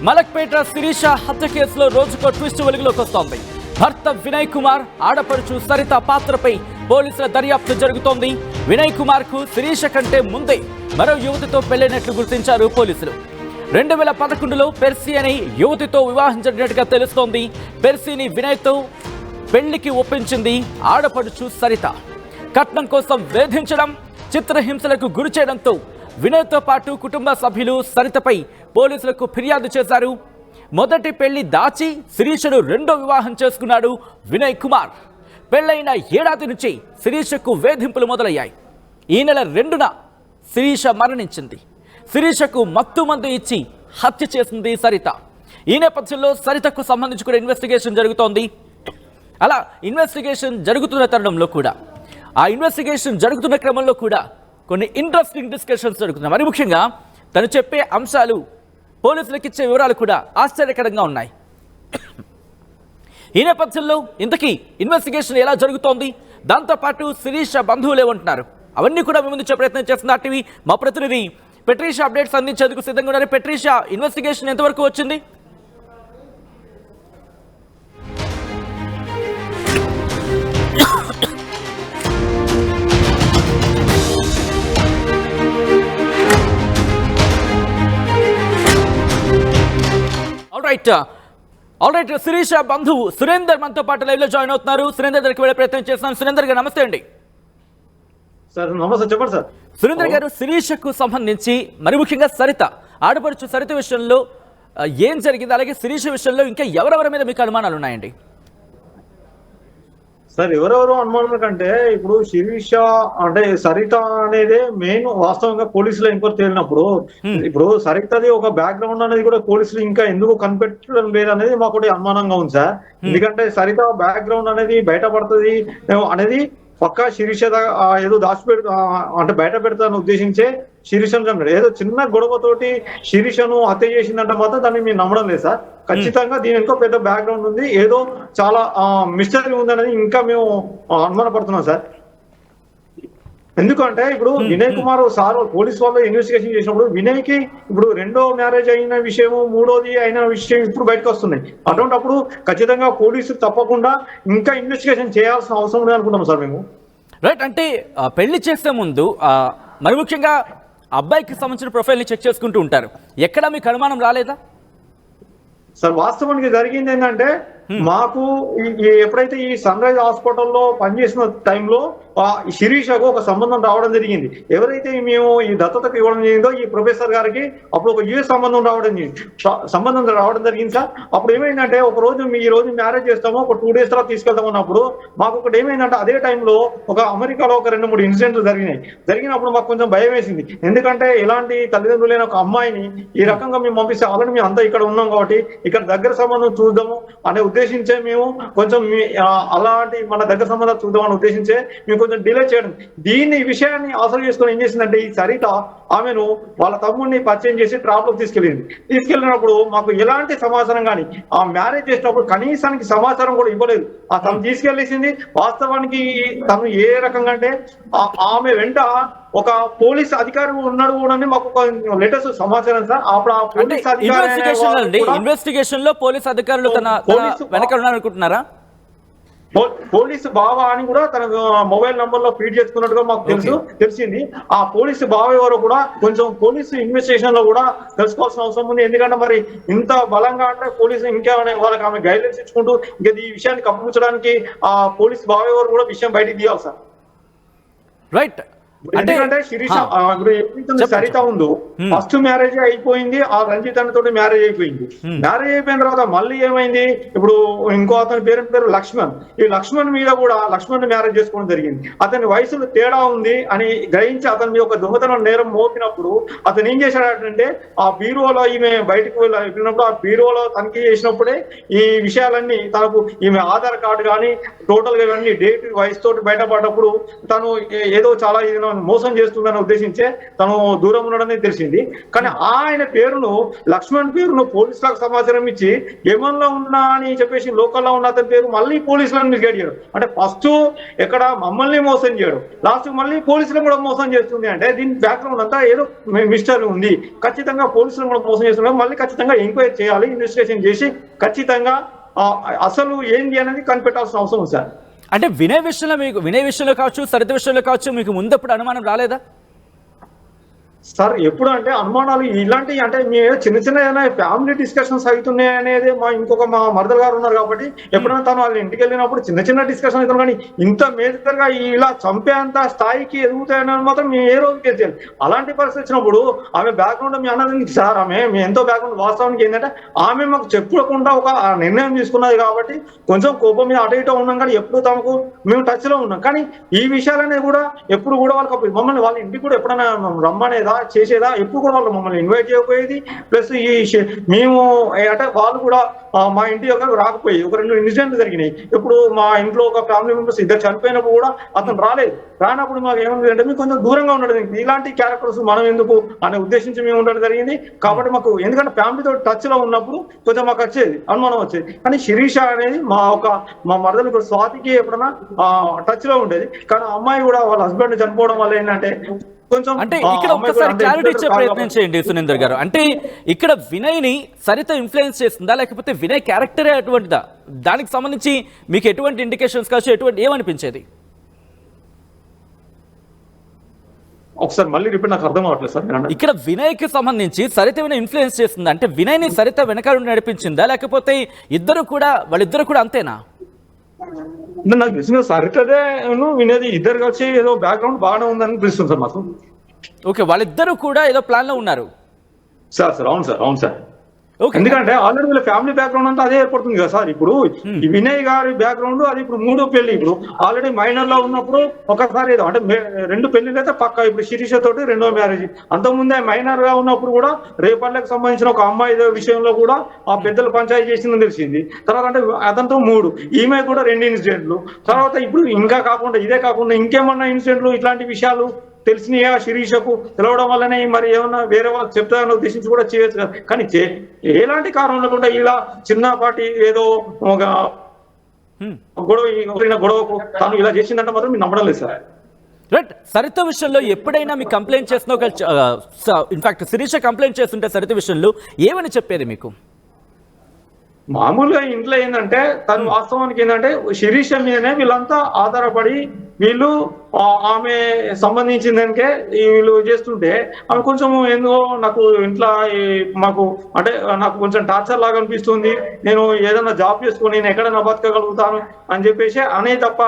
మలక్పేట శిరీష హత్య కేసులో రోజుకో ట్విస్ట్ వెలుగులోకి వస్తోంది. భర్త వినయ్ కుమార్, ఆడపడుచు సరిత పాత్రపై పోలీసుల దర్యాప్తు జరుగుతోంది. వినయ్ కుమార్ కు శిరీష కంటే ముందే మరో యువతితో పెళ్లైనట్లు గుర్తించారు పోలీసులు. 2011లో పెర్సీ అనే యువతితో వివాహం జరిగినట్టుగా తెలుస్తోంది. పెర్సీని వినయ్తో పెళ్లికి ఒప్పించింది ఆడపడుచు సరిత. కట్నం కోసం వేధించడం, చిత్రహింసలకు గురి చేయడంతో వినయ్తో పాటు కుటుంబ సభ్యులు సరితపై పోలీసులకు ఫిర్యాదు చేశారు. మొదటి పెళ్లి దాచి శిరీషను రెండో వివాహం చేసుకున్నాడు వినయ్ కుమార్. పెళ్లైన ఏడాది నుంచి శిరీషకు వేధింపులు మొదలయ్యాయి. ఈ నెల 2న శిరీష మరణించింది. శిరీషకు మత్తు మందు ఇచ్చి హత్య చేసింది సరిత. ఈ నేపథ్యంలో సరితకు సంబంధించి కూడా ఇన్వెస్టిగేషన్ జరుగుతోంది. అలా ఇన్వెస్టిగేషన్ జరుగుతున్న తరుణంలో కూడా, ఆ ఇన్వెస్టిగేషన్ జరుగుతున్న క్రమంలో కూడా కొన్ని ఇంట్రెస్టింగ్ డిస్కషన్స్ జరుగుతున్నాయి. మరి ముఖ్యంగా తను చెప్పే అంశాలు, పోలీసులకు ఇచ్చే వివరాలు కూడా ఆశ్చర్యకరంగా ఉన్నాయి. ఈ నేపథ్యంలో ఇంతకీ ఇన్వెస్టిగేషన్ ఎలా జరుగుతోంది, దాంతోపాటు శిరీష బంధువులు ఏమంటున్నారు, అవన్నీ కూడా మీ ముందు ప్రయత్నం చేస్తున్న టీవీ మా ప్రతినిధి పెట్రీషా అప్డేట్స్ అందించేందుకు సిద్ధంగా ఉన్నారు. పెట్రీషా, ఇన్వెస్టిగేషన్ ఎంతవరకు వచ్చింది? ఆల్ రైట్ శిరీష బంధువు సురేందర్ మనతో పాటు లైవ్ లో జాయిన్ అవుతున్నారు. సురేందర్ దగ్గరికి వెళ్ళే ప్రయత్నం చేస్తున్నాను. సురేందర్ గారు నమస్తే అండి. సార్ నమస్తే, చెప్పండి సార్. సురేందర్ గారు, శిరీషకు సంబంధించి మరి ముఖ్యంగా సరిత, ఆడపడుచు సరిత విషయంలో ఏం జరిగింది, అలాగే శిరీష విషయంలో ఇంకా ఎవరెవరి మీద మీకు అనుమానాలు ఉన్నాయండి? సార్, ఎవరెవరు అనుమానం కంటే ఇప్పుడు శిరీష అంటే సరిత అనేది మెయిన్. వాస్తవంగా పోలీసులు ఎంక్వైరీ తేలినప్పుడు ఇప్పుడు సరితది ఒక బ్యాక్గ్రౌండ్ అనేది కూడా పోలీసులు ఇంకా ఎందుకు కనిపెట్టడం లేదనేది మాకు అనుమానంగా ఉంది సార్. ఎందుకంటే సరిత బ్యాక్గ్రౌండ్ అనేది బయటపడుతుంది అనేది పక్కా శిరీష ఏదో దాచిపెడు అంటే బయట పెడతాను ఉద్దేశించే శిరీషను చంపాడు. ఏదో చిన్న గొడవతోటి శిరీషను హత్య చేసిందంటే మాత్రం దాన్ని మేము నమ్మడం లేదు సార్. ఖచ్చితంగా దీని ఇంకో పెద్ద బ్యాక్గ్రౌండ్ ఉంది, ఏదో చాలా మిస్టరీ ఉందనేది ఇంకా మేము అనుమానపడుతున్నాం సార్. ఎందుకంటే ఇప్పుడు వినయ్ కుమార్ సార్ పోలీస్ వాళ్ళు ఇన్వెస్టిగేషన్ చేసినప్పుడు వినయ్కి ఇప్పుడు రెండో మ్యారేజ్ అయిన విషయము, మూడోది అయిన విషయం ఇప్పుడు బయటకు వస్తున్నాయి. అటువంటిప్పుడు ఖచ్చితంగా పోలీసులు తప్పకుండా ఇంకా ఇన్వెస్టిగేషన్ చేయాల్సిన అవసరం ఉంది అనుకుంటాం సార్ మేము. రైట్, అంటే పెళ్లి చేసే ముందు మరి ముఖ్యంగా అబ్బాయికి సంబంధించిన ప్రొఫైల్ని చెక్ చేసుకుంటూ ఉంటారు. ఎక్కడా మీకు అనుమానం రాలేదా? సార్, వాస్తవానికి జరిగింది ఏంటంటే మాకు ఎప్పుడైతే ఈ సన్ రైజ్ హాస్పిటల్లో పనిచేసిన టైంలో శిరీషకు ఒక సంబంధం రావడం జరిగింది. ఎవరైతే మేము ఈ దత్తతకు ఇవ్వడం జరిగిందో ఈ ప్రొఫెసర్ గారికి అప్పుడు ఒక యుఎస్ సంబంధం రావడం జరిగింది సార్. అప్పుడు ఏమైందంటే ఒక రోజు ఈ రోజు మ్యారేజ్ చేస్తాము, ఒక 2 days తర్వాత తీసుకెళ్తాం అన్నప్పుడు మాకు ఒకటి ఏమైందంటే అదే టైంలో ఒక అమెరికాలో ఒక 2-3 ఇన్సిడెంట్లు జరిగినప్పుడు మాకు కొంచెం భయం వేసింది. ఎందుకంటే ఎలాంటి తల్లిదండ్రులు లేని ఒక అమ్మాయిని ఈ రకంగా మేము పంపిస్తే ఆల్రెడీ మేము అంతా ఇక్కడ ఉన్నాం కాబట్టి ఇక్కడ దగ్గర సంబంధం చూద్దాము అనే ఉద్దేశించే మేము కొంచెం అలాంటి మన దగ్గర సంబంధాలు చూద్దామని ఉద్దేశించే మేము కొంచెం డిలే చేయడం. ఈ విషయాన్ని ఆసరు చేసుకొని ఏం చేసిందంటే ఈ సరిత ఆమెను వాళ్ళ తమ్ముడిని పరిచయం చేసి ట్రాప్ లోకి తీసుకెళ్ళినప్పుడు మాకు ఎలాంటి సమాచారం కానీ ఆ మ్యారేజ్ చేసినప్పుడు కనీసానికి సమాచారం కూడా ఇవ్వలేదు. తను తీసుకెళ్లేసింది. వాస్తవానికి తను ఏ రకంగా అంటే ఆమె వెంట ఒక పోలీస్ అధికారి ఉన్నాడు కూడా మాకు లేటెస్ట్ సమాచారం సార్. అప్పుడు ఆ పోలీస్ ఇన్వెస్టిగేషన్ లో పోలీస్ అధికారులు తన వెనక ఉన్నారనుకుంటున్నారా? పోలీసు బావ అని కూడా తన మొబైల్ నంబర్ లో ఫీడ్ చేసుకున్నట్టుగా మాకు తెలిసింది. ఆ పోలీసు బావ ఎవరో కూడా కొంచెం పోలీసు ఇన్వెస్టిగేషన్ లో కూడా తెలుసుకోవాల్సిన అవసరం ఉంది. ఎందుకంటే మరి ఇంత బలంగా అంటే పోలీసు ఇంకేమైనా వాళ్ళకి ఆమె గైడ్లైన్స్ ఇచ్చుకుంటూ ఇంకా ఈ విషయాన్ని కప్పించడానికి ఆ పోలీసు బావ ఎవరు కూడా విషయం బయటికి తీయాలి సార్. రైట్, ఎందుకంటే శిరీష సరిత ఉందో ఫస్ట్ మ్యారేజ్ అయిపోయింది, ఆ రంజిత్ తోటి మ్యారేజ్ అయిపోయింది. మ్యారేజ్ అయిపోయిన తర్వాత మళ్ళీ ఏమైంది, ఇప్పుడు ఇంకో అతని పేరు లక్ష్మణ్. ఈ లక్ష్మణ్ మీద కూడా లక్ష్మణ్ మ్యారేజ్ చేసుకోవడం జరిగింది. అతని వయసులో తేడా ఉంది అని గ్రహించి అతని మీద ఒక దొంగతనం నేరం మోపినప్పుడు అతను ఏం చేశాడంటే ఆ బీరువాలో ఈమె బయటకు వెళ్ళినప్పుడు ఆ బీరువాలో తనిఖీ చేసినప్పుడే ఈ విషయాలన్నీ తనకు ఈమె ఆధార్ కార్డు కానీ టోటల్ గా ఇవన్నీ డేట్ వయసు తోటి బయటపడ్డప్పుడు తను ఏదో చాలా తనను మోసం చేస్తుందని ఉద్దేశించే తను దూరం ఉండడమే తెలిసింది. కానీ ఆయన పేరును లక్ష్మణ్ పేరును పోలీసులకు సమాచారం ఇచ్చి ఏమన్లో ఉన్నా అని చెప్పేసి లోకల్లో ఉన్న అతని పేరు మళ్ళీ పోలీసులను మిస్గైడ్ చేయడం అంటే ఫస్ట్ ఎక్కడ మమ్మల్ని మోసం చేయడం లాస్ట్ మళ్ళీ పోలీసులను కూడా మోసం చేస్తుంది అంటే దీని బ్యాక్గ్రౌండ్ అంతా ఏదో మిస్టరీ ఉంది. ఖచ్చితంగా పోలీసులను కూడా మోసం చేస్తున్నారు. మళ్ళీ ఖచ్చితంగా ఎంక్వైరీ చేయాలి, ఇన్వెస్టిగేషన్ చేసి ఖచ్చితంగా అసలు ఏంది అనేది కనిపెట్టాల్సిన అవసరం ఉంది సార్. అంటే వినయ్ విషయంలో కావచ్చు, సరిత విషయంలో కావచ్చు, మీకు ముందప్పుడు అనుమానం రాలేదా సార్? ఎప్పుడు అంటే అనుమానాలు ఇలాంటివి అంటే మేము చిన్న చిన్న ఫ్యామిలీ డిస్కషన్స్ అవుతున్నాయి అనేది మా మరదలు గారు ఉన్నారు కాబట్టి ఎప్పుడైనా తను వాళ్ళ ఇంటికి వెళ్ళినప్పుడు చిన్న చిన్న డిస్కషన్ అవుతున్నాం. కానీ ఇంత మేజర్ గా ఇలా చంపేంత స్థాయికి ఎదుగుతాయని మాత్రం మేము ఏ రోజు చేయాలి. అలాంటి పరిస్థితి వచ్చినప్పుడు ఆమె బ్యాక్గ్రౌండ్ మీ అన్నది సార్, ఆమె మీ ఎంతో బ్యాక్గ్రౌండ్ వాస్తవానికి ఏంటంటే ఆమె మాకు చెప్పకుండా ఒక నిర్ణయం తీసుకున్నది కాబట్టి కొంచెం కోపం మీద అటు ఇటు ఉన్నాం. కానీ ఎప్పుడు తమకు మేము టచ్ లో ఉన్నాం. కానీ ఈ విషయాలనేది కూడా ఎప్పుడు కూడా వాళ్ళకి మమ్మల్ని వాళ్ళ ఇంటికి కూడా ఎప్పుడైనా రమ్మనేదా చేసేదా ఎప్పుడు కూడా వాళ్ళు మమ్మల్ని ఇన్వైట్ చేయకపోయేది. ప్లస్ మేము అంటే వాళ్ళు కూడా మా ఇంటి దగ్గరకు రాకపోయి ఒక 2 ఇన్సిడెంట్లు జరిగినాయి. ఇప్పుడు మా ఇంట్లో ఒక ఫ్యామిలీ మెంబర్స్ ఇద్దరు చనిపోయినప్పుడు కూడా అతను రాలేదు. రానప్పుడు మాకు ఏమైంది అంటే మీకు కొంచెం దూరంగా ఉండడం, ఇలాంటి క్యారెక్టర్స్ మనం ఎందుకు అనే ఉద్దేశించి మేము ఉండడం జరిగింది. కాబట్టి మాకు ఎందుకంటే ఫ్యామిలీతో టచ్ లో ఉన్నప్పుడు కొంచెం మాకు వచ్చేది అనుమానం వచ్చేది. కానీ శిరీష అనేది మా మరదలు స్వాతికి ఎప్పుడైనా టచ్ లో ఉండేది. కానీ అమ్మాయి కూడా వాళ్ళ హస్బెండ్ చనిపోవడం వల్ల ఏంటంటే అంటే ఇక్కడ ఒక్కసారి క్లారిటీ ఇచ్చే ప్రయత్నం చేయండి సురేందర్ గారు. అంటే ఇక్కడ వినయ్ ని సరిత ఇన్ఫ్లుయెన్స్ చేస్తుందా లేకపోతే వినయ్ క్యారెక్టరే అటువంటిదా? దానికి సంబంధించి మీకు ఎటువంటి ఇండికేషన్స్ కావచ్చు, ఎటువంటి ఏమనిపించేది? ఒకసారి మళ్ళీ రిపీట్, నాకు అర్థం అవ్వట్లేదు సార్. ఇక్కడ వినయ్ కి సంబంధించి సరిత ఏమైనా ఇన్ఫ్లుయెన్స్ చేస్తుందా? అంటే వినయ్ ని సరిత వెనకాల నడిపించిందా లేకపోతే వాళ్ళిద్దరు కూడా అంతేనా? నాకు తెలిసిన సరితదే వినేది ఇద్దరు కలిసి ఏదో బ్యాక్గ్రౌండ్ బాగానే ఉందని అనిపిస్తుంది సార్ మాకు. ఓకే, వాళ్ళిద్దరు కూడా ఏదో ప్లాన్ లో ఉన్నారు సార్. అవును సార్. ఎందుకంటే ఆల్రెడీ వీళ్ళ ఫ్యామిలీ బ్యాక్గ్రౌండ్ అంతా అదే ఏర్పడుతుంది కదా సార్. ఇప్పుడు ఈ వినయ్ గారి బ్యాక్గ్రౌండ్ అది ఇప్పుడు 3వ పెళ్లి. ఇప్పుడు ఆల్రెడీ మైనర్ లో ఉన్నప్పుడు ఒకసారి ఏదో అంటే 2 పెళ్లిలు అయితే పక్క. ఇప్పుడు శిరీష తోటి 2వ మ్యారేజ్. అంతకుముందే మైనర్ గా ఉన్నప్పుడు కూడా రేపల్లెకి సంబంధించిన ఒక అమ్మాయి విషయంలో కూడా ఆ పెద్దలు పంచాయతీ చేసిందని తెలిసింది. తర్వాత అంటే అతనితో 3, ఈమె కూడా 2 ఇన్సిడెంట్లు. తర్వాత ఇప్పుడు ఇంకా కాకుండా ఇదే కాకుండా ఇంకేమన్నా ఇన్సిడెంట్లు ఇట్లాంటి విషయాలు తెలిసినయా శిరీషకు తెలవడం వల్లనే మరి ఏమన్నా వేరే వాళ్ళకి చెప్తారని ఉద్దేశించి కూడా చేయొచ్చు కదా. కానీ ఎలాంటి కారణం లేకుండా ఇలా చిన్నపాటి ఏదో ఒక గొడవకు తను ఇలా చేసిందంటే మాత్రం మీరు నమ్మడం లేదు సార్. రైట్. సరిత విషయంలో ఎప్పుడైనా మీకు కంప్లైంట్ చేసిన ఇన్ఫాక్ట్ శిరీష కంప్లైంట్ చేస్తుంటే సరిత విషయంలో ఏమని చెప్పేది మీకు? మామూలుగా ఇంట్లో ఏంటంటే తను వాస్తవానికి ఏంటంటే శిరీష మీదనే వీళ్ళంతా ఆధారపడి వీళ్ళు ఆమె సంబంధించిన దానికే వీళ్ళు చేస్తుంటే ఆమె కొంచెం ఎందుకో నాకు ఇంట్లో మాకు అంటే నాకు కొంచెం టార్చర్ లాగా అనిపిస్తుంది. నేను ఏదైనా జాబ్ చేసుకుని నేను ఎక్కడైనా బతకగలుగుతాను అని చెప్పేసి అనే తప్ప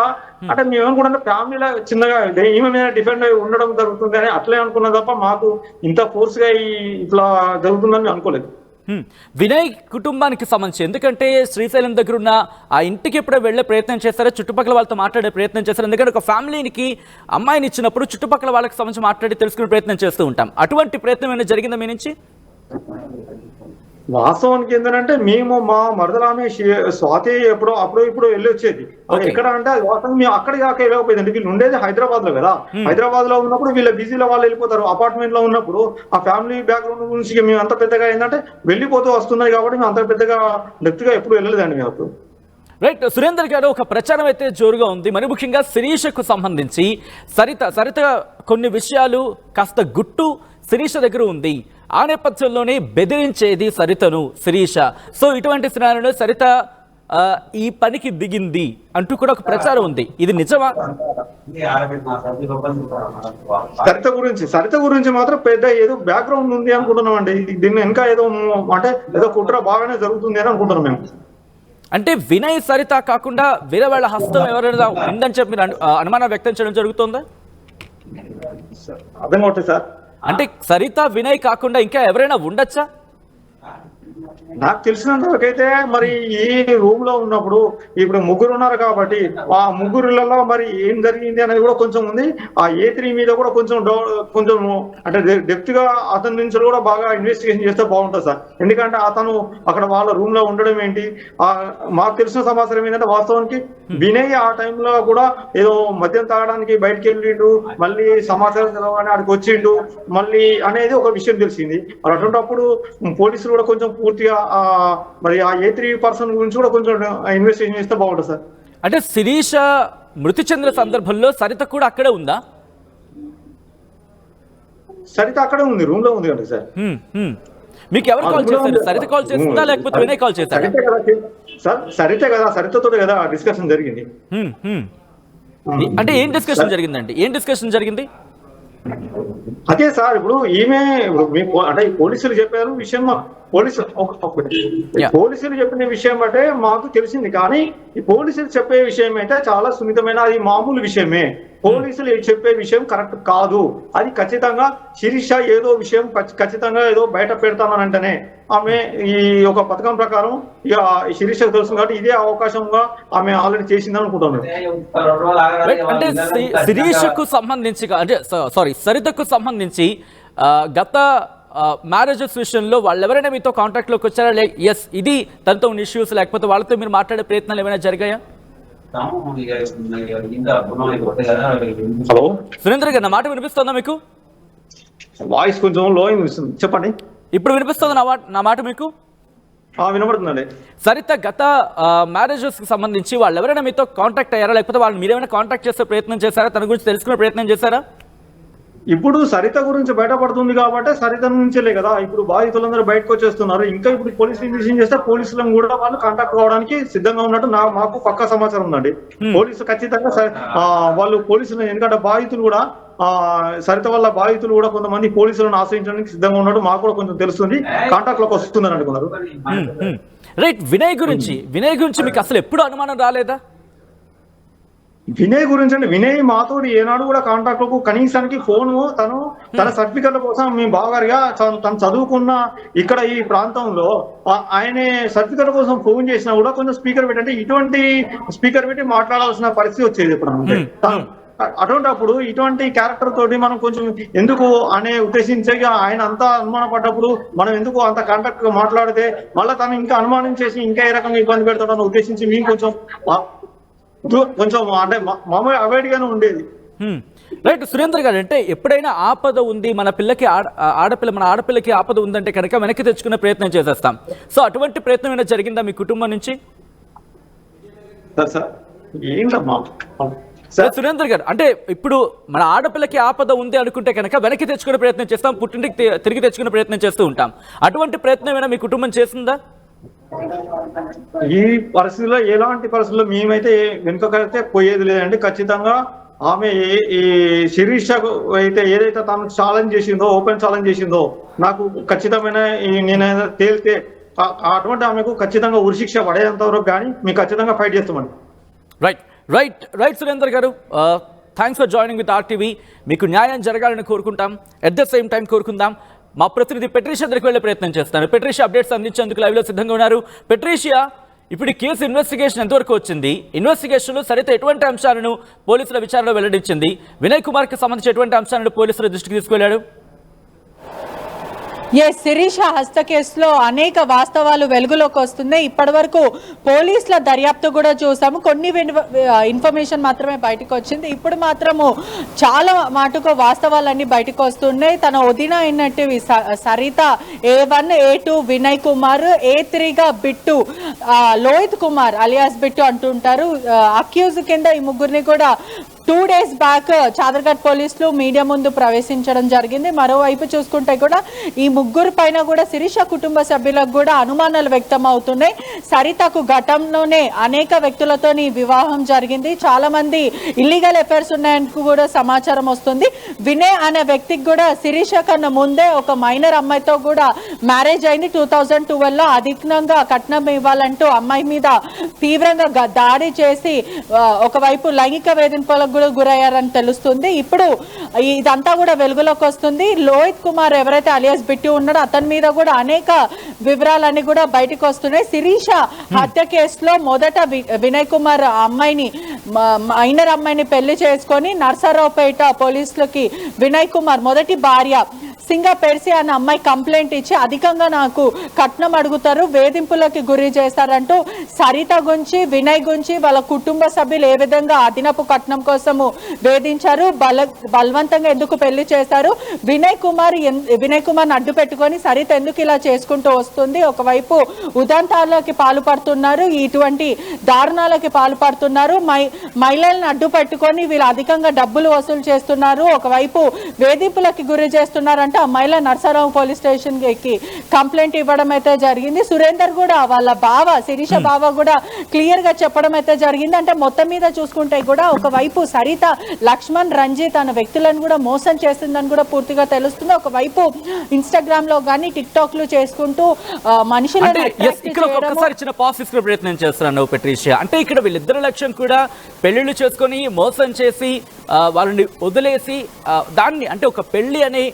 అంటే మేము ఏమనుకుంటే ఫ్యామిలీలో చిన్నగా ఈమె మీద డిపెండ్ అయి ఉండడం జరుగుతుంది అని అట్లే అనుకున్నా తప్ప మాకు ఇంత ఫోర్స్ గా ఇట్లా జరుగుతుందని అనుకోలేదు. వినయ్ కుటుంబానికి సంబంధించి ఎందుకంటే శ్రీశైలం దగ్గర ఉన్న ఆ ఇంటికి ఎప్పుడో వెళ్ళే ప్రయత్నం చేస్తారో, చుట్టుపక్కల వాళ్ళతో మాట్లాడే ప్రయత్నం చేస్తారు. ఎందుకంటే ఒక ఫ్యామిలీకి అమ్మాయిని ఇచ్చినప్పుడు చుట్టుపక్కల వాళ్ళకి సంబంధించి మాట్లాడి తెలుసుకునే ప్రయత్నం చేస్తూ ఉంటాం. అటువంటి ప్రయత్నం ఏమైనా జరిగిందా మీ నుంచి? వాస్తవానికి ఏంటంటే మేము మా మరదలామె స్వాతి అప్పుడు ఇప్పుడు వెళ్ళి వచ్చేది. ఎక్కడ అంటే అది వాస్తవం మేము అక్కడికి దాకా వెళ్ళకపోయింది. వీళ్ళు ఉండేది హైదరాబాద్ లో కదా. హైదరాబాద్ లో ఉన్నప్పుడు వీళ్ళ బిజీలో వాళ్ళు వెళ్ళిపోతారు. అపార్ట్మెంట్ లో ఉన్నప్పుడు ఆ ఫ్యామిలీ బ్యాక్గ్రౌండ్ గురించి మేము అంత పెద్దగా ఏంటంటే వెళ్ళిపోతూ వస్తున్నాయి కాబట్టి మేము అంత పెద్దగా డెప్త్ గా ఎప్పుడు వెళ్ళలేదండి మేము. రైట్. సురేందర్ గారు, ఒక ప్రచారం అయితే జోరుగా ఉంది. మరి ముఖ్యంగా శిరీషకు సంబంధించి సరిత కొన్ని విషయాలు కాస్త గుట్టు శిరీష దగ్గర ఉంది. ఆ నేపథ్యంలోనే బెదిరించేది సరితను శిరీష. సో ఇటువంటి సినారియోలో సరిత ఈ పనికి దిగింది అంటూ కూడా ఒక ప్రచారం ఉంది. ఇది నిజమా? సరిత గురించి మాత్రం పెద్ద ఏదో బ్యాక్గ్రౌండ్ ఉంది అనుకుంటున్నాం అండి. దీన్ని ఇంకా ఏదో అంటే ఏదో కుట్ర బాగానే జరుగుతుంది అని అనుకుంటున్నాం మేము. అంటే వినయ్ సరిత కాకుండా వేరే వాళ్ళ హస్తం ఎవరైనా ఉందని చెప్పి అనుమానం వ్యక్తం చేయడం జరుగుతుందా? అర్థం కావట్లేదు సార్. అంటే సరిత వినయ్ కాకుండా ఇంకా ఎవరైనా ఉండొచ్చా? నాకు తెలిసినంత వరకైతే మరి ఈ రూమ్ లో ఉన్నప్పుడు ఇప్పుడు ముగ్గురు ఉన్నారు కాబట్టి ఆ ముగ్గురులలో మరి ఏం జరిగింది అనేది కూడా కొంచెం ఉంది. ఆ A3 మీద కూడా కొంచెం అంటే డెప్త్ గా అతని నుంచి కూడా బాగా ఇన్వెస్టిగేషన్ చేస్తే బాగుంటుంది సార్. ఎందుకంటే అతను అక్కడ వాళ్ళ రూమ్ లో ఉండడం ఏంటి, మాకు తెలిసిన సమాచారం ఏంటంటే వాస్తవానికి వినయ్ ఆ టైంలో కూడా ఏదో మద్యం తాగడానికి బయటకు వెళ్ళిండు, మళ్ళీ సమాచారం తెలవగానే అక్కడికి వచ్చిండు మళ్ళీ అనేది ఒక విషయం తెలిసింది. మరి అటువంటిప్పుడు పోలీసులు కూడా కొంచెం పూర్తిగా మరి ఆ A3 పర్సన్ గురించి కూడా కొంచెం ఇన్వెస్టిగేషన్ చేస్తే బాగుంటుంది సార్. అంటే శిరీష మృతి చెందిన సందర్భంలో సరిత కూడా అక్కడే ఉందా? సరిత అక్కడే ఉంది, రూమ్ లో ఉంది కదా సార్. మీకు ఎవరు కాల్ చేశారు? సరిత కాల్ చేస్తుందా లేకపోతే వినయ్ కాల్ చేశారా? సార్ సరితే కదా, సరితతో కదా డిస్కషన్ జరిగింది. అంటే ఏం డిస్కషన్ జరిగిందండి? ఏం డిస్కషన్ జరిగింది? అదే సార్, ఇప్పుడు ఈమె అంటే పోలీసులు చెప్పారు విషయం, పోలీసులు చెప్పిన విషయం అంటే మాకు తెలిసింది. కానీ ఈ పోలీసులు చెప్పే విషయం అయితే చాలా సున్నితమైన, అది మామూలు విషయమే. పోలీసులు చెప్పే విషయం కరెక్ట్ కాదు. అది ఖచ్చితంగా శిరీష ఏదో విషయం ఖచ్చితంగా ఏదో బయట పెడతానంటేనే ఆమె ఈ ఒక పథకం ప్రకారం ఇక శిరీషకు తెలుసు కాబట్టి ఇదే అవకాశంగా ఆమె ఆల్రెడీ చేసిందని అనుకుంటున్నాను. అంటే శిరీషకు సంబంధించి అంటే సరితకు సంబంధించి గత మ్యారేజెస్ విషయంలో వాళ్ళు ఎవరైనా మీతో కాంటాక్ట్ లోకి వచ్చారా? ఎస్ ఇది తనతో ఉన్న ఇష్యూస్, లేకపోతే వాళ్ళతో మీరు మాట్లాడే ప్రయత్నాలు ఏమైనా జరిగాయా? హలో సురేంద్ర గారు, నా మాట వినిపిస్తుందా మీకు? వాయిస్ కొంచెం లో వినిపిస్తుంది, చెప్పండి. ఇప్పుడు వినిపిస్తుందా నా మాట మీకు? వినపడుతుందండి. సరిత గత మ్యారేజెస్ కి సంబంధించి వాళ్ళు ఎవరైనా మీతో కాంటాక్ట్ అయ్యారా, లేకపోతే వాళ్ళు మీరేమైనా కాంటాక్ట్ చేసే ప్రయత్నం చేశారా? తన గురించి తెలుసుకునే ప్రయత్నం చేశారా? ఇప్పుడు సరిత గురించి బయటపడుతుంది కాబట్టి సరిత నుంచేలే కదా ఇప్పుడు బాధితులందరూ బయటకు వచ్చేస్తున్నారు. ఇంకా ఇప్పుడు పోలీసులు ఇన్వెస్టిగేషన్ చేస్తే పోలీసులను కూడా వాళ్ళు కాంటాక్ట్ కావడానికి సిద్ధంగా ఉన్నట్టు మాకు పక్కా సమాచారం ఉందండి. పోలీసు ఖచ్చితంగా వాళ్ళు పోలీసులు, ఎందుకంటే బాధితులు కూడా సరిత వల్ల బాధితులు కూడా కొంతమంది పోలీసులను ఆశ్రయించడానికి సిద్ధంగా ఉన్నట్టు మాకు కూడా కొంచెం తెలుస్తుంది. కాంటాక్ట్ లోకి వస్తుందని అనుకున్నారు. రైట్. వినయ్ గురించి మీకు అసలు ఎప్పుడు అనుమానం రాలేదా? వినయ్ గురించి అంటే వినయ్ మాతో ఏనాడు కూడా కాంటాక్ట్ లకు కనీసానికి ఫోన్ తన సర్టిఫికెట్ల కోసం మేము బావగారిగా తను చదువుకున్న ఇక్కడ ఈ ప్రాంతంలో ఆయన సర్టిఫికెట్ కోసం ఫోన్ చేసినా కూడా కొంచెం స్పీకర్ పెట్టి, అంటే ఇటువంటి స్పీకర్ పెట్టి మాట్లాడాల్సిన పరిస్థితి వచ్చేది ఇప్పుడు. అటువంటిప్పుడు ఇటువంటి క్యారెక్టర్ తోటి మనం కొంచెం ఎందుకు అనే ఉద్దేశించే ఆయన అంతా అనుమానపడ్డప్పుడు మనం ఎందుకు అంత కాంటాక్ట్ గా మాట్లాడితే మళ్ళీ తను ఇంకా అనుమానించేసి ఇంకా ఏ రకంగా ఇబ్బంది పెడతాడని ఉద్దేశించి మేము కొంచెం అంటే మామూలు అవాయిడ్ గానే ఉండేది. రైట్. సురేంద్ర గారు, అంటే ఎప్పుడైనా ఆపద ఉంది మన ఆడపిల్లకి ఆపద ఉందంటే కనుక వెనక్కి తెచ్చుకునే ప్రయత్నం చేసేస్తాం. సో అటువంటి ప్రయత్నం ఏమైనా జరిగిందా మీ కుటుంబం నుంచి? సురేంద్ర గారు, అంటే ఇప్పుడు మన ఆడపిల్లకి ఆపద ఉంది అనుకుంటే కనుక వెనక్కి తెచ్చుకునే ప్రయత్నం చేస్తాం, పుట్టింటికి తిరిగి తెచ్చుకునే ప్రయత్నం చేస్తూ ఉంటాం. అటువంటి ప్రయత్నం ఏమైనా మీ కుటుంబం చేసిందా? ఈ పరిస్థితుల్లో ఎలాంటి పరిస్థితుల్లో మేమైతే వెనుకకైతే పోయేది లేదండి. ఖచ్చితంగా ఆమె ఈ శిరీష అయితే ఏదైతే తను ఛాలెంజ్ చేసిందో, ఓపెన్ ఛాలెంజ్ చేసిందో, నాకు ఖచ్చితమైన నేనైనా తేలితే అటువంటి ఆమెకు ఖచ్చితంగా ఉరిశిక్ష పడేంత వరకు కానీ మేము ఖచ్చితంగా ఫైట్ చేస్తామండి. రైట్ సురేందర్ గారు, thanks for joining with RTV. మీకు న్యాయం జరగాలని కోరుకుంటాం, ఎట్ ద సేమ్ టైం కోరుకుందాం. మా ప్రతినిధి పెట్రీషియా దగ్గరికి వెళ్ళే ప్రయత్నం చేస్తాను. పెట్రీషియా అప్డేట్స్ అందించేందుకు లైవ్లో సిద్ధంగా ఉన్నారు. పెట్రీషియా, ఇప్పుడు కేసు ఇన్వెస్టిగేషన్ ఎంతవరకు వచ్చింది? ఇన్వెస్టిగేషన్లో సరిత ఎటువంటి అంశాలను పోలీసుల విచారణలో వెల్లడించింది? వినయ్ కుమార్కి సంబంధించి ఎటువంటి అంశాలను పోలీసుల దృష్టికి తీసుకువెళ్లాడు? శిరీష హత్య కేసులో అనేక వాస్తవాలు వెలుగులోకి వస్తున్నాయి. ఇప్పటి వరకు పోలీసుల దర్యాప్తు కూడా చూసాము, కొన్ని ఇన్ఫర్మేషన్ మాత్రమే బయటకు వచ్చింది. ఇప్పుడు మాత్రము చాలా మాటుకు వాస్తవాలన్నీ బయటకు వస్తున్నాయి. తన వదిన అయినట్టు సరిత A1 A2 వినయ్ కుమార్, A3గా బిట్టు లోహిత్ కుమార్ అలియాస్ బిట్టు అంటుంటారు. అక్యూజ్ కింద ఈ ముగ్గురిని కూడా 2 days బ్యాక్ చాదర్ఘట్ పోలీసులు మీడియా ముందు ప్రవేశించడం జరిగింది. మరోవైపు చూసుకుంటే కూడా ఈ ముగ్గురు పైన కూడా శిరీష కుటుంబ సభ్యులకు కూడా అనుమానాలు వ్యక్తం అవుతున్నాయి. సరితకు గతంలోనే అనేక వ్యక్తులతో వివాహం జరిగింది, చాలా మంది ఇల్లీగల్ అఫైర్స్ ఉన్నాయని కూడా సమాచారం వస్తుంది. వినయ్ అనే వ్యక్తికి కూడా శిరీష కన్నా ముందే ఒక మైనర్ అమ్మాయితో కూడా మ్యారేజ్ అయింది. 2012లో అధికంగా కట్నం ఇవ్వాలంటూ అమ్మాయి మీద తీవ్రంగా దాడి చేసి ఒకవైపు లైంగిక వేధింపులకు కూడా గురయ్యారని తెలుస్తుంది. ఇప్పుడు ఇదంతా కూడా వెలుగులోకి వస్తుంది. లోహిత్ కుమార్ ఎవరైతే అలియాస్ బిట్టు ఉన్నాడో అతని మీద కూడా అనేక వివరాలన్నీ కూడా బయటకు వస్తున్నాయి. శిరీష హత్య కేసులో మొదట వినయ్ కుమార్ అమ్మాయిని మైనర్ అమ్మాయిని పెళ్లి చేసుకొని నర్సారావుపేట పోలీసులకి వినయ్ కుమార్ మొదటి భార్య సింగా పెర్సి అన్న అమ్మాయి కంప్లైంట్ ఇచ్చి అధికంగా నాకు కట్నం అడుగుతారు, వేధింపులకి గురి చేస్తారంటూ సరిత గురించి వినయ్ గురించి వాళ్ళ కుటుంబ సభ్యులు ఏ విధంగా అదనపు కట్నం కోసము వేధించారు, బలవంతంగా ఎందుకు పెళ్లి చేశారు, వినయ్ కుమార్ అడ్డు పెట్టుకొని సరిత ఎందుకు ఇలా చేసుకుంటూ వస్తుంది, ఒకవైపు ఉదంతాలకి పాల్పడుతున్నారు, ఇటువంటి దారుణాలకి పాల్పడుతున్నారు, మహిళలను అడ్డు పెట్టుకొని వీళ్ళు అధికంగా డబ్బులు వసూలు చేస్తున్నారు, ఒకవైపు వేధింపులకి గురి చేస్తున్నారంటే ఆ మహిళ నర్సారావు పోలీస్ స్టేషన్ కి కంప్లైంట్ ఇవ్వడం అయితే జరిగింది. సురేందర్ కూడా వాళ్ళ బావ శిరీష బావ కూడా క్లియర్ గా చెప్పడం అయితే జరిగింది. అంటే మొత్తం మీద చూసుకుంటే కూడా ఒకవైపు సరిత లక్ష్మణ్ రంజిత్ అనే వ్యక్తులను కూడా మోసం చేస్తుందని కూడా పూర్తిగా తెలుస్తుంది. ఒకవైపు ఇన్స్టాగ్రామ్ లో కానీ టిక్ టాక్ లు చేసుకుంటూ మనుషులను చిన్న పాజిటివ్ ప్రయత్నం చేస్తున్నాను పెట్రీషియా. అంటే ఇక్కడ వీళ్ళిద్దరు లక్ష్యం కూడా పెళ్లిళ్ళు చేసుకొని మోసం చేసి వాళ్ళని వదిలేసి దాన్ని అంటే ఒక పెళ్లి అనే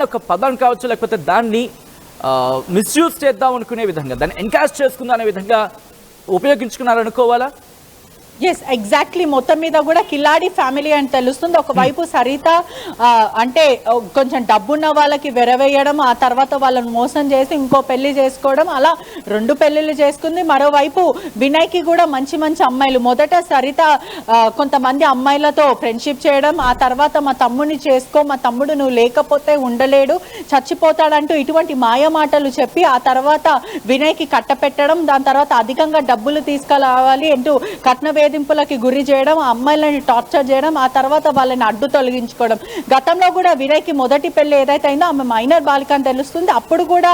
ఒక పదం కావచ్చు, లేకపోతే దాన్ని మిస్యూజ్ చేద్దాం అనుకునే విధంగా దాన్ని ఎన్కాష్ చేసుకుందాం అనే విధంగా ఉపయోగించుకున్నారనుకోవాలా? Yes, exactly. మొత్తం మీద కూడా కిలాడి ఫ్యామిలీ అని తెలుస్తుంది. ఒకవైపు సరిత అంటే కొంచెం డబ్బున్న వాళ్ళకి వెరవేయడం, ఆ తర్వాత వాళ్ళని మోసం చేసి ఇంకో పెళ్లి చేసుకోవడం, అలా 2 పెళ్లిళ్ళు చేసుకుంది. మరోవైపు వినయ్కి కూడా మంచి మంచి అమ్మాయిలు, మొదట సరిత కొంతమంది అమ్మాయిలతో ఫ్రెండ్షిప్ చేయడం, ఆ తర్వాత మా తమ్ముడిని చేసుకో, మా తమ్ముడు నువ్వు లేకపోతే ఉండలేడు, చచ్చిపోతాడంటూ ఇటువంటి మాయ మాటలు చెప్పి ఆ తర్వాత వినయ్కి కట్టపెట్టడం, దాని తర్వాత అధికంగా డబ్బులు తీసుకురావాలి అంటూ కట్న వేధింపులకి గురి చేయడం, ఆ అమ్మాయిలని టార్చర్ చేయడం, ఆ తర్వాత వాళ్ళని అడ్డు తొలగించుకోవడం. గతంలో కూడా వినయ్కి మొదటి పెళ్లి ఏదైతే అయిందో ఆమె మైనర్ బాలిక అని తెలుస్తుంది. అప్పుడు కూడా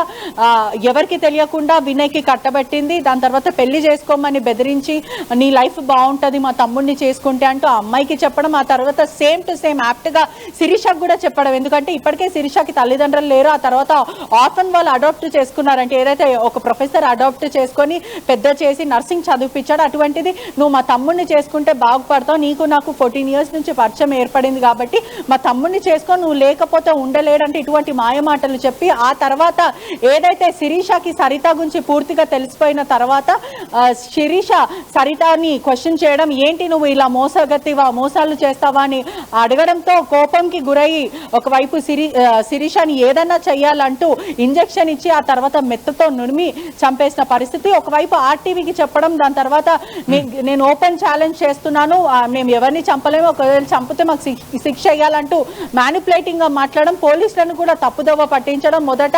ఎవరికి తెలియకుండా వినయ్కి కట్టబెట్టింది. దాని తర్వాత పెళ్లి చేసుకోమని బెదిరించి నీ లైఫ్ బాగుంటుంది మా తమ్ముడిని చేసుకుంటే అంటూ ఆ అమ్మాయికి చెప్పడం, ఆ తర్వాత సేమ్ టు సేమ్ యాప్ట్ గా శిరీషకు కూడా చెప్పడం. ఎందుకంటే ఇప్పటికే శిరీషకి తల్లిదండ్రులు లేరు, ఆ తర్వాత ఆర్ఫన్ వాళ్ళు అడాప్ట్ చేసుకున్నారంటే ఏదైతే ఒక ప్రొఫెసర్ అడాప్ట్ చేసుకొని పెద్ద చేసి నర్సింగ్ చదివిపించాడు, అటువంటిది నువ్వు మా తమ్ముడిని చేసుకుంటే బాగుపడతావు, నీకు నాకు 14 years నుంచి పరిచయం ఏర్పడింది కాబట్టి మా తమ్ముడిని చేసుకొని నువ్వు లేకపోతే ఉండలేడంటే ఇటువంటి మాయమాటలు చెప్పి ఆ తర్వాత ఏదైతే శిరీషకి సరిత గురించి పూర్తిగా తెలిసిపోయిన తర్వాత శిరీష సరితని క్వశ్చన్ చేయడం, ఏంటి నువ్వు ఇలా మోసాలు చేస్తావా అని అడగడంతో కోపంకి గురయ్యి ఒకవైపు శిరీషని ఏదన్నా చెయ్యాలంటూ ఇంజెక్షన్ ఇచ్చి ఆ తర్వాత మెత్తతో నురిమి చంపేసిన పరిస్థితి. ఒకవైపు ఆర్టీవీకి చెప్పడం, దాని తర్వాత నేను ఓపెన్ ఛాలెంజ్ చేస్తున్నాను, మేము ఎవరిని చంపలేము, ఒకవేళ చంపితే మాకు శిక్ష అయ్యాలంటూ మ్యానిపులేటింగ్ గా మాట్లాడడం, పోలీసులను కూడా తప్పుదోవ పట్టించడం, మొదట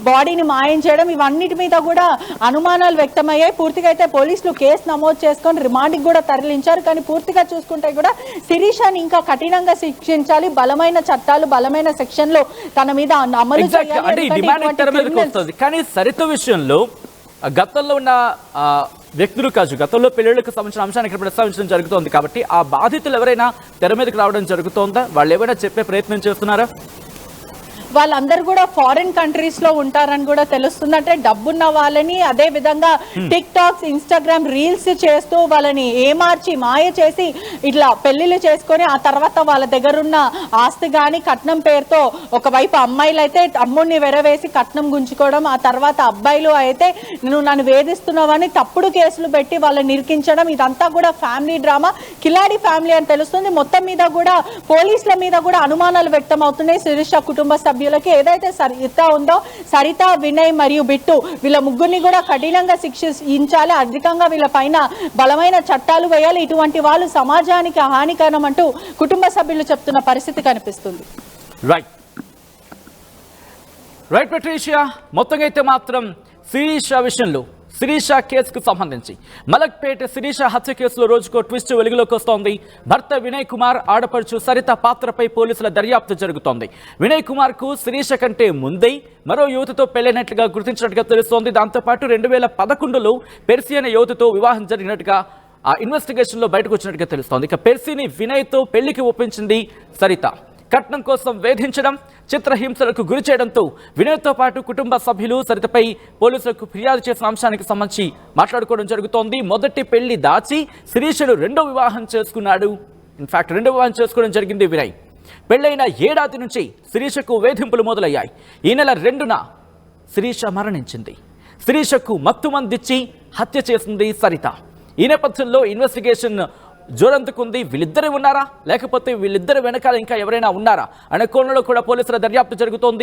బాడీని మాయం చేయడం, ఇవన్నిటి మీద కూడా అనుమానాలు వ్యక్తమయ్యాయి. పూర్తిగా అయితే పోలీసులు కేసు నమోదు చేసుకొని రిమాండ్కి కూడా తరలించారు. కానీ పూర్తిగా చూసుకుంటే కూడా శిరీషని ఇంకా కఠినంగా శిక్షించాలి, బలమైన చట్టాలు బలమైన సెక్షన్లు తన మీద అమలు చేయాలి. కానీ సరిత విషయంలో గతంలో ఉన్న వ్యక్తులు కాదు, గతంలో పెళ్లిళ్లకు సంబంధించిన అంశాన్ని ఇక్కడ ప్రస్తావించడం జరుగుతోంది కాబట్టి ఆ బాధితులు ఎవరైనా తెర మీదకి రావడం జరుగుతోందా? వాళ్ళు ఏమైనా చెప్పే ప్రయత్నం చేస్తున్నారా? వాళ్ళందరూ కూడా ఫారిన్ కంట్రీస్ లో ఉంటారని కూడా తెలుస్తుంది. అంటే డబ్బున్న వాళ్ళని అదే విధంగా టిక్ టాక్స్ ఇన్స్టాగ్రామ్ రీల్స్ చేస్తూ వాళ్ళని ఏమార్చి మాయ చేసి ఇట్లా పెళ్లిళ్ళు చేసుకొని ఆ తర్వాత వాళ్ళ దగ్గర ఉన్న ఆస్తి గాని కట్నం పేరుతో ఒకవైపు అమ్మాయిలు అయితే తమ్ముడిని వెరవేసి కట్నం గుంజుకోవడం, ఆ తర్వాత అబ్బాయిలు అయితే నువ్వు నన్ను వేధిస్తున్నావని తప్పుడు కేసులు పెట్టి వాళ్ళని నిరికించడం, ఇదంతా కూడా ఫ్యామిలీ డ్రామా, కిలాడి ఫ్యామిలీ అని తెలుస్తుంది. మొత్తం మీద కూడా పోలీసుల మీద కూడా అనుమానాలు వ్యక్తం అవుతున్నాయి. శిరీష కుటుంబ సభ్యులకి ఏదైతే సరిత ఉందో, సరిత వినయ్ మరియు బిట్టు వీళ్ళ ముగ్గురిని కూడా కఠినంగా శిక్షించాలి, అధికంగా వీళ్ళ పైన బలమైన చట్టాలు వేయాలి, ఇటువంటి వాళ్ళు సమాజానికి హానికరం అంటూ కుటుంబ సభ్యులు చెప్తున్న పరిస్థితి కనిపిస్తుంది. రైట్ పెట్రీషియా, మొత్తంగా అయితే మాత్రం శిరీష విషయంలో శిరీష కేసుకు సంబంధించి మలక్పేట శిరీష హత్య కేసులో రోజుకో ట్విస్ట్ వెలుగులోకి వస్తోంది. భర్త వినయ్ కుమార్ ఆడపడుచు సరిత పాత్రపై పోలీసుల దర్యాప్తు జరుగుతోంది. వినయ్ కుమార్ కు శిరీష కంటే ముందే మరో యువతితో పెళ్లైనట్లుగా గుర్తించినట్టుగా తెలుస్తోంది. దాంతోపాటు 2011లో పెర్సీ అనే యువతితో వివాహం జరిగినట్టుగా ఆ ఇన్వెస్టిగేషన్ లో బయటకు వచ్చినట్టుగా తెలుస్తోంది. ఇక పెర్సీని వినయ్ తో పెళ్లికి ఒప్పించింది సరిత. కట్నం కోసం వేధించడం, చిత్రహింసలకు గురి చేయడంతో వినయ్తో పాటు కుటుంబ సభ్యులు సరితపై పోలీసులకు ఫిర్యాదు చేసిన అంశానికి సంబంధించి మాట్లాడుకోవడం జరుగుతోంది. మొదటి పెళ్లి దాచి శిరీషను రెండో వివాహం చేసుకున్నాడు ఇన్ఫాక్ట్ రెండవ వివాహం చేసుకోవడం జరిగింది వినయ్. పెళ్లైన ఏడాది నుంచి శిరీషకు వేధింపులు మొదలయ్యాయి. ఈ నెల 2న శిరీష మరణించింది. శిరీషకు మత్తుమందిచ్చి హత్య చేసింది సరిత. ఈ నేపథ్యంలో ఇన్వెస్టిగేషన్ జోరందుకుంది. వీళ్ళిద్దరే ఉన్నారా, లేకపోతే వీళ్ళిద్దరి వెనకాల ఇంకా ఎవరైనా ఉన్నారా అనే కోణంలో కూడా పోలీసుల దర్యాప్తు జరుగుతోంది.